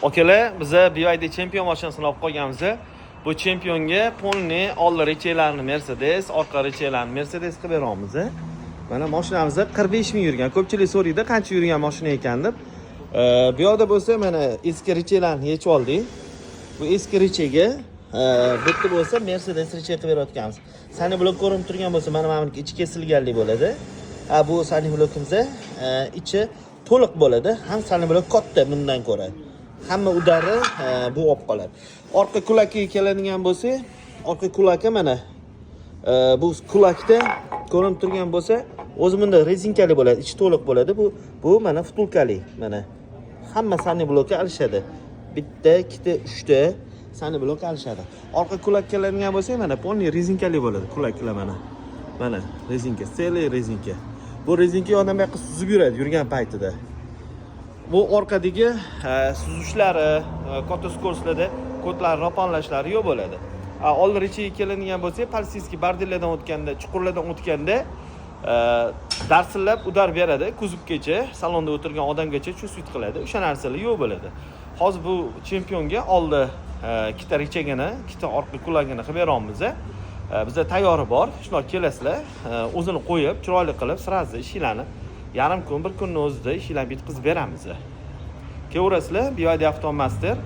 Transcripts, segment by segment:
Akalar, biz BYD chempion mashinasini olib qolganmiz. Bu chempionga polni old rechelarini Mercedes, orqa rechelarini Mercedes qilib beramiz. Mana mashinamiz 45 ming yurgan. Ko'pchilik so'raydi, qancha yurgan mashina ekan deb. Bu yerda bo'lsa, mana eski rechelarni yechib oldik. Bu eski rechega bitta bo'lsa Mercedes reche qilib berayotganmiz. Sani blok ko'rinib turgan bo'lsa, mana meniki ichi kesilganlik bo'ladi. Bu sani blokimiz ichi to'liq bo'ladi. Ham sani blok katta bundan ko'ra. Hamma udari bu olib qoladi. Orqa kulakiga keladigan bo'lsa, orqa kulaki mana bu kulakda ko'rinib turgan bo'lsa, o'zi bunda rezinkali bo'ladi, ichi to'liq bo'ladi. Bu mana vtulkali, mana hamma sani blokka alishadi. Bitta, ikkita, uchta sani blok alishadi. Orqa kulak keladigan bo'lsa, mana polni rezinkali bo'ladi. Kulaklar mana rezinka, seli rezinka. Bu rezinka yondan bu yoqqa suzib yuradi yurgan paytida. Bu orqadagi suzishlari, katta skorslarda kodlar raponlashlari yo'q bo'ladi. Old rechiga keladigan bo'lsa, palsiski bardellardan o'tganda, chuqurlardan o'tganda darsillab udar beradi, kuzovgacha, salonda o'tirgan odamgacha chusut qiladi. O'sha narsalar yo'q bo'ladi. Hozir bu chempionga oldi ikkita rechagini, ikkita orqa kulagini qilib beramiz. Bizda tayyori bor. Shunday kelasizlar, o'zini qo'yib, chiroyli qilib, sirazi ishlarni yarim kun, bir kunning o'zida ishlarni bitkazib beramiz. Kevrasizlar, BYD Avtomaster.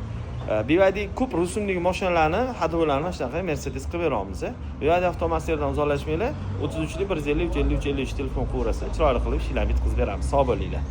BYD ko'p rusumli mashinalarni, hadvolarni shunaqa Mercedes qilib beramiz. BYD Avtomasterdan uzoqlashmanglar. 33 150 350 353 telefon qilaverasizlar. Chiroyli qilib ishlarni bitkazib beramiz. Sog' bo'linglar.